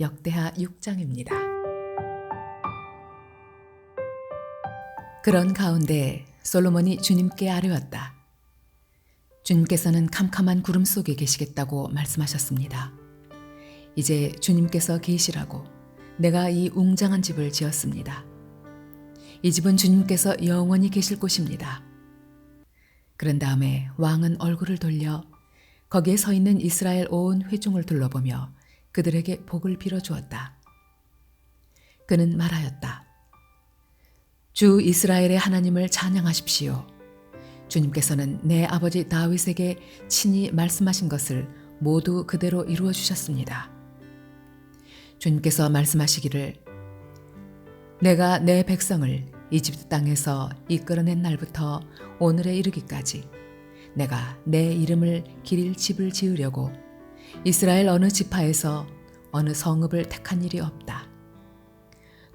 역대하 6장입니다. 그런 가운데 솔로몬이 주님께 아뢰었다. 주님께서는 캄캄한 구름 속에 계시겠다고 말씀하셨습니다. 이제 주님께서 계시라고 내가 이 웅장한 집을 지었습니다. 이 집은 주님께서 영원히 계실 곳입니다. 그런 다음에 왕은 얼굴을 돌려 거기에 서 있는 이스라엘 온 회중을 둘러보며 그들에게 복을 빌어주었다. 그는 말하였다. 주 이스라엘의 하나님을 찬양하십시오. 주님께서는 내 아버지 다윗에게 친히 말씀하신 것을 모두 그대로 이루어 주셨습니다. 주님께서 말씀하시기를 내가 내 백성을 이집트 땅에서 이끌어낸 날부터 오늘에 이르기까지 내가 내 이름을 기릴 집을 지으려고 이스라엘 어느 지파에서 어느 성읍을 택한 일이 없다.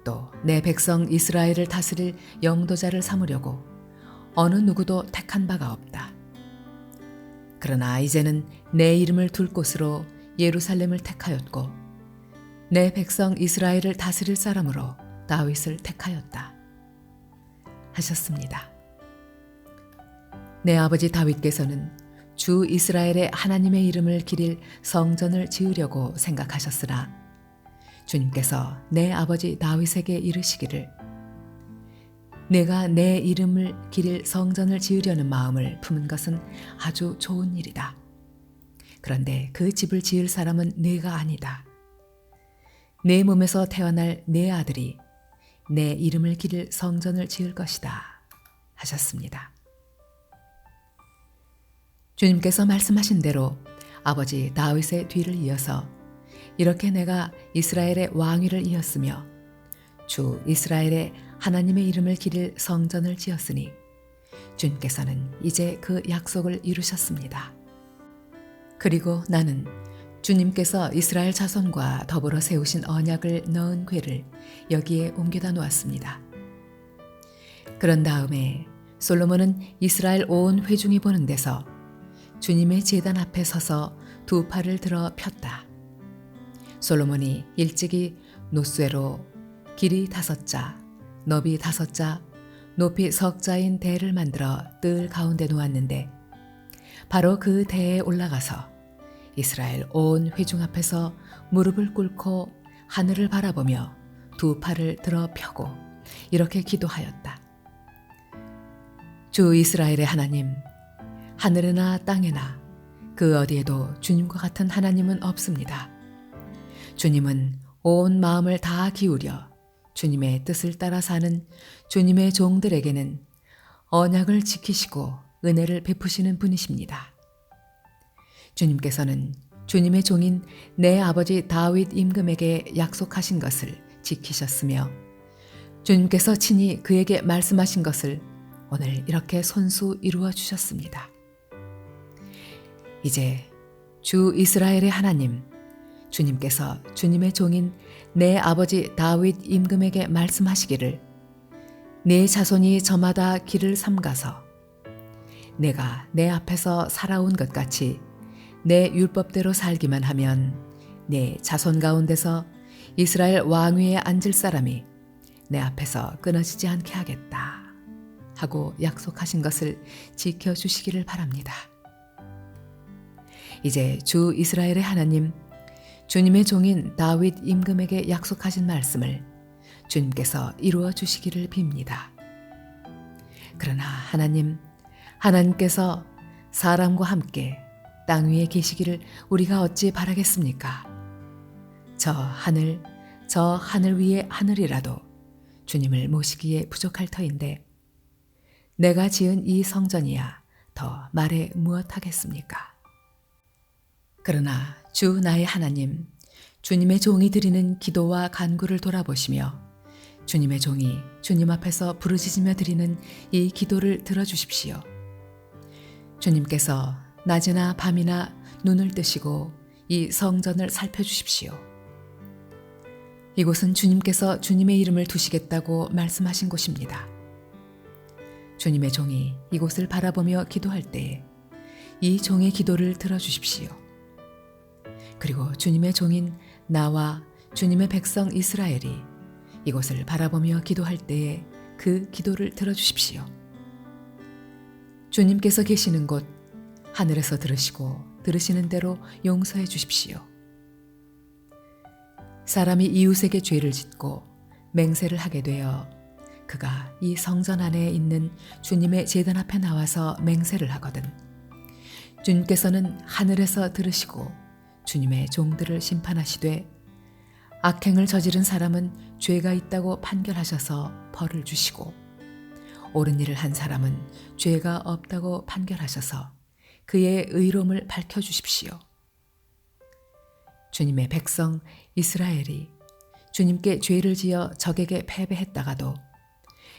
또 내 백성 이스라엘을 다스릴 영도자를 삼으려고 어느 누구도 택한 바가 없다. 그러나 이제는 내 이름을 둘 곳으로 예루살렘을 택하였고 내 백성 이스라엘을 다스릴 사람으로 다윗을 택하였다. 하셨습니다. 내 아버지 다윗께서는 주 이스라엘의 하나님의 이름을 기릴 성전을 지으려고 생각하셨으나 주님께서 내 아버지 다윗에게 이르시기를 내가 내 이름을 기릴 성전을 지으려는 마음을 품은 것은 아주 좋은 일이다. 그런데 그 집을 지을 사람은 내가 아니다. 내 몸에서 태어날 내 아들이 내 이름을 기릴 성전을 지을 것이다. 하셨습니다. 주님께서 말씀하신 대로 아버지 다윗의 뒤를 이어서 이렇게 내가 이스라엘의 왕위를 이었으며 주 이스라엘의 하나님의 이름을 기릴 성전을 지었으니 주님께서는 이제 그 약속을 이루셨습니다. 그리고 나는 주님께서 이스라엘 자손과 더불어 세우신 언약을 넣은 궤를 여기에 옮겨다 놓았습니다. 그런 다음에 솔로몬은 이스라엘 온 회중이 보는 데서 주님의 제단 앞에 서서 두 팔을 들어 폈다. 솔로몬이 일찍이 놋쇠로 길이 5자, 너비 5자, 높이 석자인 대를 만들어 뜰 가운데 놓았는데 바로 그 대에 올라가서 이스라엘 온 회중 앞에서 무릎을 꿇고 하늘을 바라보며 두 팔을 들어 펴고 이렇게 기도하였다. 주 이스라엘의 하나님, 하늘에나 땅에나 그 어디에도 주님과 같은 하나님은 없습니다. 주님은 온 마음을 다 기울여 주님의 뜻을 따라 사는 주님의 종들에게는 언약을 지키시고 은혜를 베푸시는 분이십니다. 주님께서는 주님의 종인 내 아버지 다윗 임금에게 약속하신 것을 지키셨으며 주님께서 친히 그에게 말씀하신 것을 오늘 이렇게 손수 이루어 주셨습니다. 이제 주 이스라엘의 하나님, 주님께서 주님의 종인 내 아버지 다윗 임금에게 말씀하시기를 내 자손이 저마다 길을 삼가서 내가 내 앞에서 살아온 것 같이 내 율법대로 살기만 하면 내 자손 가운데서 이스라엘 왕위에 앉을 사람이 내 앞에서 끊어지지 않게 하겠다 하고 약속하신 것을 지켜주시기를 바랍니다. 이제 주 이스라엘의 하나님, 주님의 종인 다윗 임금에게 약속하신 말씀을 주님께서 이루어 주시기를 빕니다. 그러나 하나님께서 사람과 함께 땅 위에 계시기를 우리가 어찌 바라겠습니까? 저 하늘 위의 하늘이라도 주님을 모시기에 부족할 터인데 내가 지은 이 성전이야 더 말해 무엇하겠습니까? 그러나 주 나의 하나님, 주님의 종이 드리는 기도와 간구를 돌아보시며 주님의 종이 주님 앞에서 부르짖으며 드리는 이 기도를 들어주십시오. 주님께서 낮이나 밤이나 눈을 뜨시고 이 성전을 살펴주십시오. 이곳은 주님께서 주님의 이름을 두시겠다고 말씀하신 곳입니다. 주님의 종이 이곳을 바라보며 기도할 때에 이 종의 기도를 들어주십시오. 그리고 주님의 종인 나와 주님의 백성 이스라엘이 이곳을 바라보며 기도할 때에 그 기도를 들어주십시오. 주님께서 계시는 곳 하늘에서 들으시고 들으시는 대로 용서해 주십시오. 사람이 이웃에게 죄를 짓고 맹세를 하게 되어 그가 이 성전 안에 있는 주님의 제단 앞에 나와서 맹세를 하거든 주님께서는 하늘에서 들으시고 주님의 종들을 심판하시되 악행을 저지른 사람은 죄가 있다고 판결하셔서 벌을 주시고 옳은 일을 한 사람은 죄가 없다고 판결하셔서 그의 의로움을 밝혀주십시오. 주님의 백성 이스라엘이 주님께 죄를 지어 적에게 패배했다가도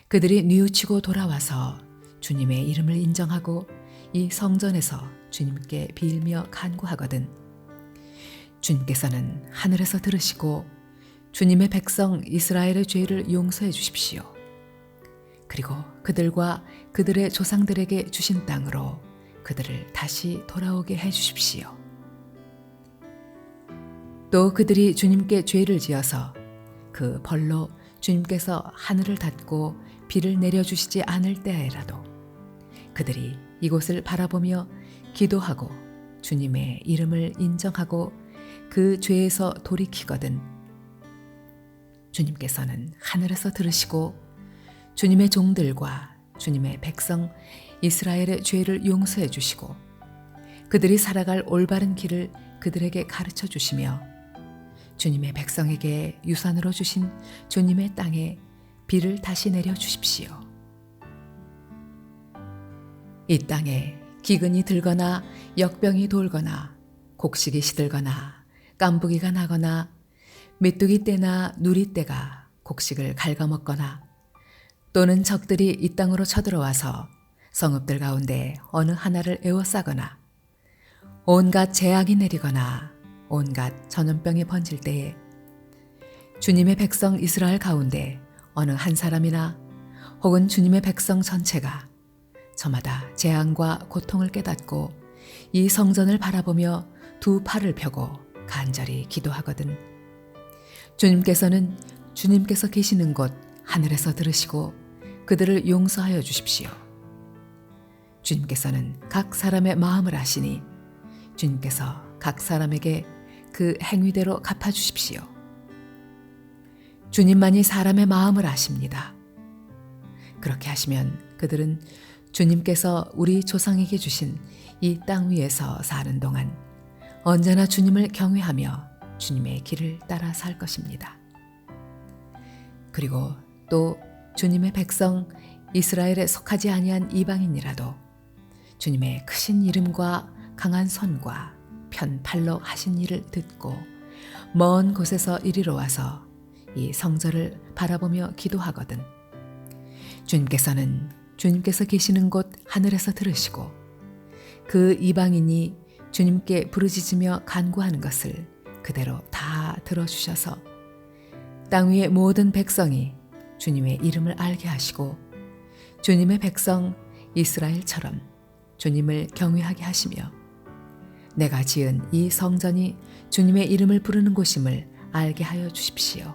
그들이 뉘우치고 돌아와서 주님의 이름을 인정하고 이 성전에서 주님께 빌며 간구하거든 주님께서는 하늘에서 들으시고 주님의 백성 이스라엘의 죄를 용서해 주십시오. 그리고 그들과 그들의 조상들에게 주신 땅으로 그들을 다시 돌아오게 해 주십시오. 또 그들이 주님께 죄를 지어서 그 벌로 주님께서 하늘을 닫고 비를 내려주시지 않을 때에라도 그들이 이곳을 바라보며 기도하고 주님의 이름을 인정하고 그 죄에서 돌이키거든 주님께서는 하늘에서 들으시고 주님의 종들과 주님의 백성 이스라엘의 죄를 용서해 주시고 그들이 살아갈 올바른 길을 그들에게 가르쳐 주시며 주님의 백성에게 유산으로 주신 주님의 땅에 비를 다시 내려 주십시오. 이 땅에 기근이 들거나 역병이 돌거나 곡식이 시들거나 깐부기가 나거나 메뚜기 떼나 누리 떼가 곡식을 갉아먹거나 또는 적들이 이 땅으로 쳐들어와서 성읍들 가운데 어느 하나를 에워싸거나 온갖 재앙이 내리거나 온갖 전염병이 번질 때에 주님의 백성 이스라엘 가운데 어느 한 사람이나 혹은 주님의 백성 전체가 저마다 재앙과 고통을 깨닫고 이 성전을 바라보며 두 팔을 펴고 간절히 기도하거든 주님께서는 주님께서 계시는 곳 하늘에서 들으시고 그들을 용서하여 주십시오. 주님께서는 각 사람의 마음을 아시니 주님께서 각 사람에게 그 행위대로 갚아주십시오. 주님만이 사람의 마음을 아십니다. 그렇게 하시면 그들은 주님께서 우리 조상에게 주신 이 땅 위에서 사는 동안 언제나 주님을 경외하며 주님의 길을 따라 살 것입니다. 그리고 또 주님의 백성 이스라엘에 속하지 아니한 이방인이라도 주님의 크신 이름과 강한 손과 편 팔로 하신 일을 듣고 먼 곳에서 이리로 와서 이 성전을 바라보며 기도하거든 주님께서는 주님께서 계시는 곳 하늘에서 들으시고 그 이방인이 주님께 부르짖으며 간구하는 것을 그대로 다 들어주셔서 땅 위의 모든 백성이 주님의 이름을 알게 하시고 주님의 백성 이스라엘처럼 주님을 경외하게 하시며 내가 지은 이 성전이 주님의 이름을 부르는 곳임을 알게 하여 주십시오.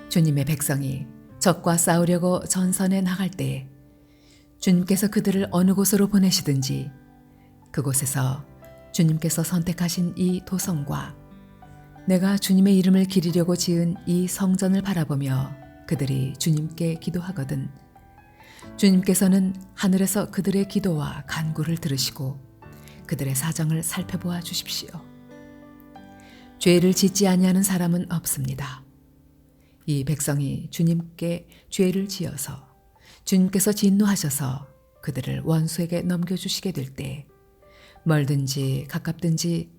주님의 백성이 적과 싸우려고 전선에 나갈 때에 주님께서 그들을 어느 곳으로 보내시든지 그곳에서 주님께서 선택하신 이 도성과 내가 주님의 이름을 기리려고 지은 이 성전을 바라보며 그들이 주님께 기도하거든 주님께서는 하늘에서 그들의 기도와 간구를 들으시고 그들의 사정을 살펴보아 주십시오. 죄를 짓지 아니하는 사람은 없습니다. 이 백성이 주님께 죄를 지어서 주님께서 진노하셔서 그들을 원수에게 넘겨주시게 될 때 멀든지 가깝든지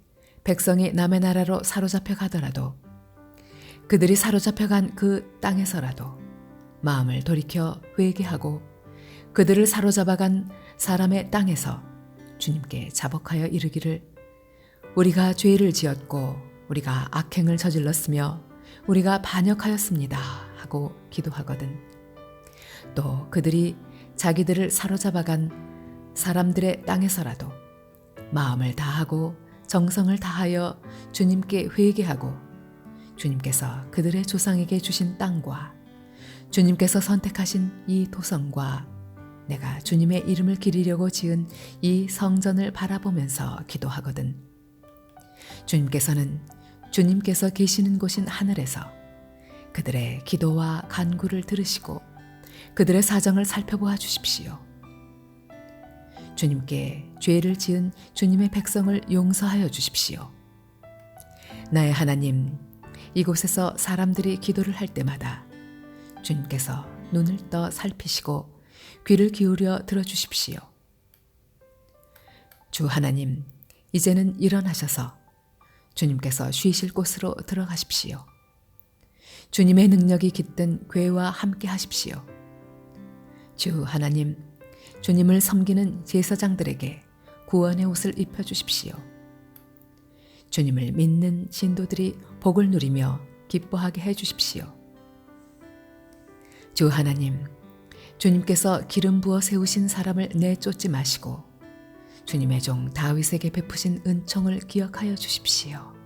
백성이 남의 나라로 사로잡혀 가더라도 그들이 사로잡혀 간 그 땅에서라도 마음을 돌이켜 회개하고 그들을 사로잡아 간 사람의 땅에서 주님께 자복하여 이르기를 우리가 죄를 지었고 우리가 악행을 저질렀으며 우리가 반역하였습니다 하고 기도하거든 또 그들이 자기들을 사로잡아 간 사람들의 땅에서라도 마음을 다하고 정성을 다하여 주님께 회개하고 주님께서 그들의 조상에게 주신 땅과 주님께서 선택하신 이 도성과 내가 주님의 이름을 기리려고 지은 이 성전을 바라보면서 기도하거든. 주님께서는 주님께서 계시는 곳인 하늘에서 그들의 기도와 간구를 들으시고 그들의 사정을 살펴보아 주십시오. 주님께 죄를 지은 주님의 백성을 용서하여 주십시오. 나의 하나님, 이곳에서 사람들이 기도를 할 때마다 주님께서 눈을 떠 살피시고 귀를 기울여 들어주십시오. 주 하나님, 이제는 일어나셔서 주님께서 쉬실 곳으로 들어가십시오. 주님의 능력이 깃든 궤와 함께 하십시오. 주 하나님, 주님을 섬기는 제사장들에게 구원의 옷을 입혀주십시오. 주님을 믿는 신도들이 복을 누리며 기뻐하게 해주십시오. 주 하나님, 주님께서 기름 부어 세우신 사람을 내쫓지 마시고 주님의 종 다윗에게 베푸신 은총을 기억하여 주십시오.